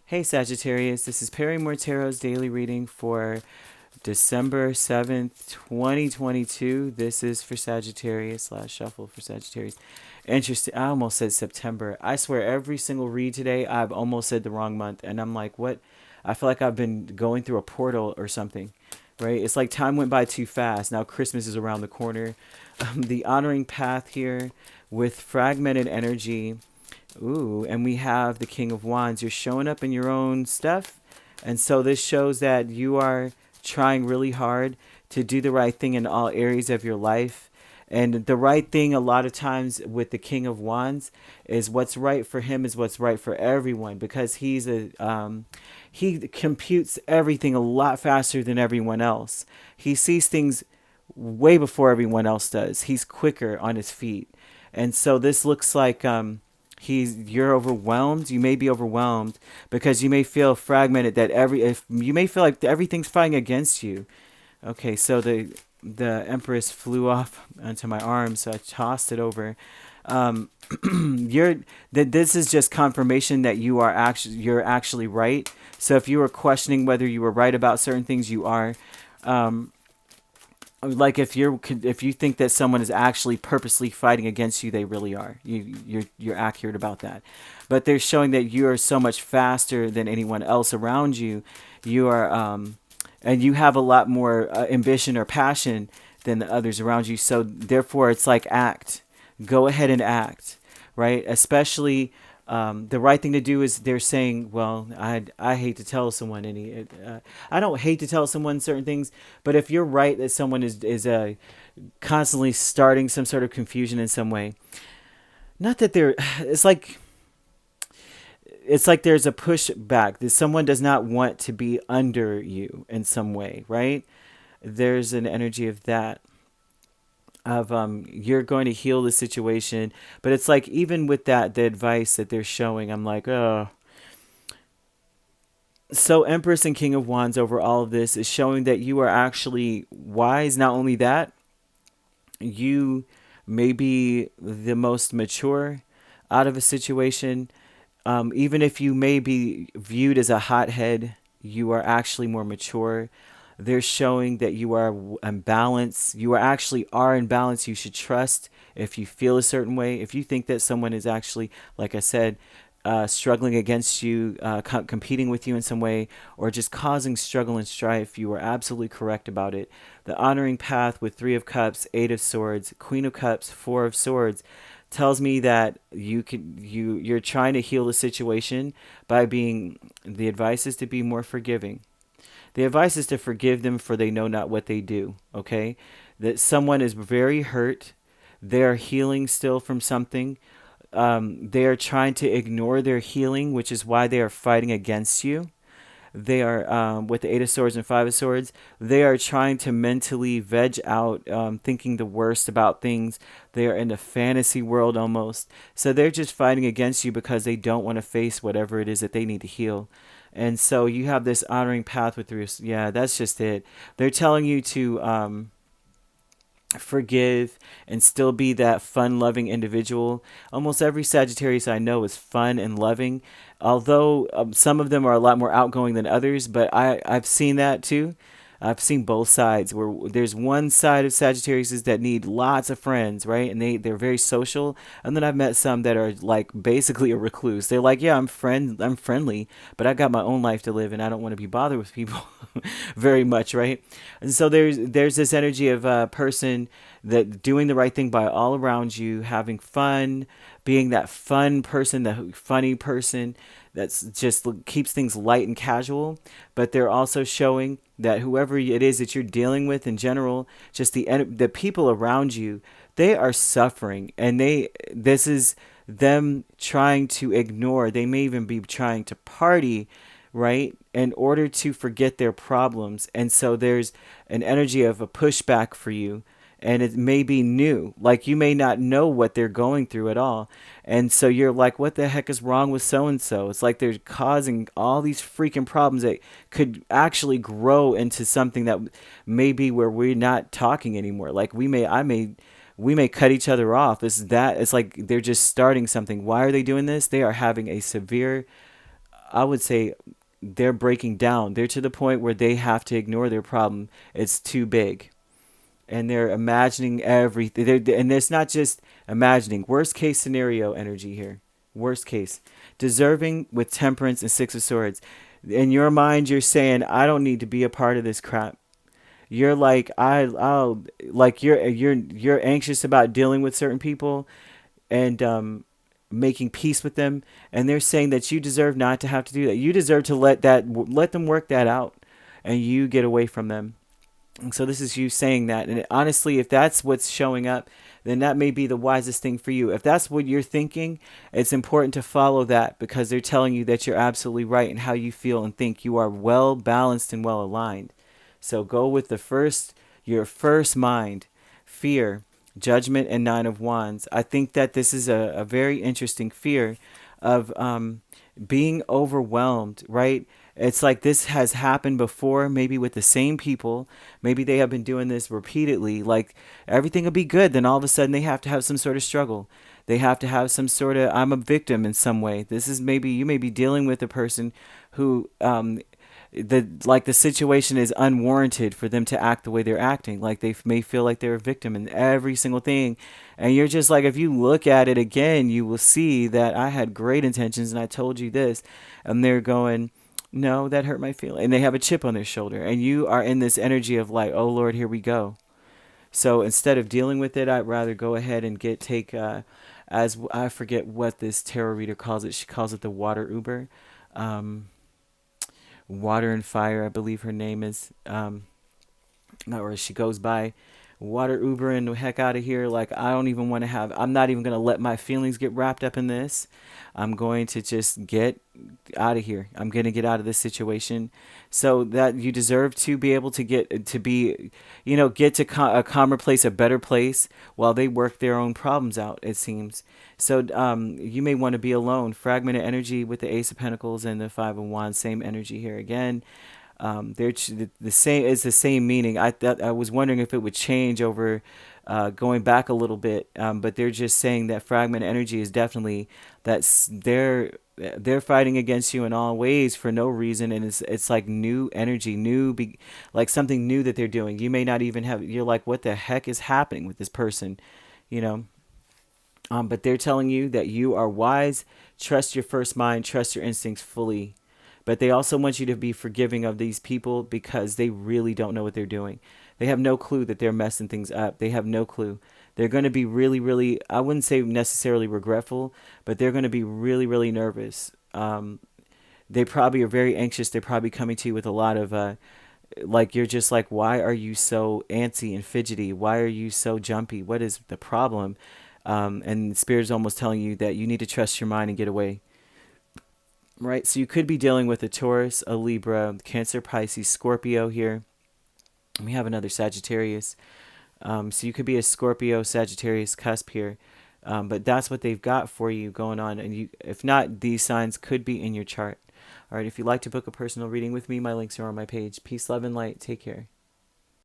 Hey Sagittarius, this is Perrymore Tarot's daily reading for December 7th, 2022. This is for Sagittarius slash shuffle for Sagittarius. Interesting. I almost said September. I swear every single read today, I've almost said the wrong month. And I'm like, what? I feel like I've been going through a portal or something, right? It's like time went by too fast. Now Christmas is around the corner. The honoring path here with fragmented energy. Ooh, and we have the King of Wands. You're showing up in your own stuff. And so this shows that you are trying really hard to do the right thing in all areas of your life. And the right thing a lot of times with the King of Wands is what's right for him is what's right for everyone, because he computes everything a lot faster than everyone else. He sees things way before everyone else does. He's quicker on his feet. And so this looks like you're overwhelmed. You may be overwhelmed because you may feel fragmented, that if you may feel like everything's fighting against you. Okay, so the Empress flew off onto my arm, so I tossed it over. um this is just confirmation that you're actually right. So if you were questioning whether you were right about certain things, you are. Like if you think that someone is actually purposely fighting against you, they really are. You're accurate about that. But they're showing that you are so much faster than anyone else around you. You are and you have a lot more ambition or passion than the others around you. So therefore it's like act. Go ahead and act, right? Especially the right thing to do is, they're saying, well, I hate to tell someone I don't hate to tell someone certain things, but if you're right that someone is constantly starting some sort of confusion in some way, not that they're, it's like there's a pushback that someone does not want to be under you in some way, right? There's an energy of that, of you're going to heal the situation. But it's like, even with that, the advice that they're showing, I'm like, oh. So Empress and King of Wands over all of this is showing that you are actually wise. Not only that, you may be the most mature out of a situation. Even if you may be viewed as a hothead, you are actually more mature. They're showing that you are in balance. You are in balance. You should trust if you feel a certain way. If you think that someone is actually, like I said, struggling against you, competing with you in some way, or just causing struggle and strife, you are absolutely correct about it. The honoring path with Three of Cups, Eight of Swords, Queen of Cups, Four of Swords tells me that you're trying to heal the situation by being, the advice is to be more forgiving. The advice is to forgive them, for they know not what they do. Okay? That someone is very hurt. They're healing still from something. They are trying to ignore their healing, which is why they are fighting against you. They are, with the Eight of Swords and Five of Swords, they are trying to mentally veg out, thinking the worst about things. They are in a fantasy world almost. So they're just fighting against you because they don't want to face whatever it is that they need to heal. And so you have this honoring path with three. Yeah, that's just it. They're telling you to forgive and still be that fun-loving individual. Almost every Sagittarius I know is fun and loving, although some of them are a lot more outgoing than others. But I've seen that too. I've seen both sides, where there's one side of Sagittarius that need lots of friends, right? And they're very social. And then I've met some that are like basically a recluse. They're like, yeah, I'm friendly, but I got my own life to live and I don't want to be bothered with people very much, right? And so there's this energy of a person that doing the right thing by all around you, having fun, being that fun person, the funny person that's just keeps things light and casual. But they're also showing that whoever it is that you're dealing with in general, just the people around you, they are suffering, and this is them trying to ignore. They may even be trying to party, right, in order to forget their problems. And so there's an energy of a pushback for you, and it may be new. Like, you may not know what they're going through at all. And so you're like, what the heck is wrong with so and so? It's like they're causing all these freaking problems that could actually grow into something that may be where we're not talking anymore. Like, we may cut each other off. It's like they're just starting something. Why are they doing this? They are having a severe I would say they're breaking down. They're to the point where they have to ignore their problem. It's too big. And they're imagining everything. And it's not just imagining. Worst case scenario energy here. Worst case. Deserving with temperance and six of swords. In your mind, you're saying, I don't need to be a part of this crap. You're like, I'll like you're anxious about dealing with certain people and making peace with them, and they're saying that you deserve not to have to do that. You deserve to let them work that out, and you get away from them. And so this is you saying that. And honestly, if that's what's showing up, then that may be the wisest thing for you. If that's what you're thinking, it's important to follow that, because they're telling you that you're absolutely right in how you feel and think. You are well balanced and well aligned. So go with your first mind, fear, judgment, and Nine of Wands. I think that this is a very interesting fear of being overwhelmed, right? It's like this has happened before, maybe with the same people. Maybe they have been doing this repeatedly. Like everything will be good, then all of a sudden they have to have some sort of struggle. They have to have some sort of, I'm a victim in some way. This is maybe, you may be dealing with a person who the situation is unwarranted for them to act the way they're acting. Like they may feel like they're a victim in every single thing. And you're just like, if you look at it again, you will see that I had great intentions and I told you this. And they're going, no, that hurt my feeling. And they have a chip on their shoulder. And you are in this energy of like, oh Lord, here we go. So instead of dealing with it, I'd rather go ahead and as I forget what this tarot reader calls it. She calls it the water Uber. Water and Fire, I believe her name is. Or she goes by Water Uber and the heck out of here. Like, I don't even want to I'm not even going to let my feelings get wrapped up in this. I'm going to just get out of here. I'm going to get out of this situation, so that you deserve to be able to get to a calmer place, a better place, while they work their own problems out, it seems. So you may want to be alone. Fragmented energy with the Ace of Pentacles and the Five of Wands. Same energy here again. They're the same. Is the same meaning. I was wondering if it would change over going back a little bit, but they're just saying that fragment energy is definitely they're fighting against you in all ways for no reason, and it's like new energy, like something new that they're doing. You may not even have. You're like, what the heck is happening with this person, you know? But they're telling you that you are wise. Trust your first mind. Trust your instincts fully. But they also want you to be forgiving of these people, because they really don't know what they're doing. They have no clue that they're messing things up. They have no clue. They're going to be really, really, I wouldn't say necessarily regretful, but they're going to be really, really nervous. They probably are very anxious. They're probably coming to you with a lot of, like, you're just like, why are you so antsy and fidgety? Why are you so jumpy? What is the problem? And Spirit's almost telling you that you need to trust your mind and get away. Right? So you could be dealing with a Taurus, a Libra, Cancer, Pisces, Scorpio here. We have another Sagittarius. So you could be a Scorpio, Sagittarius cusp here. But that's what they've got for you going on. And if not, these signs could be in your chart. All right. If you'd like to book a personal reading with me, my links are on my page. Peace, love, and light. Take care.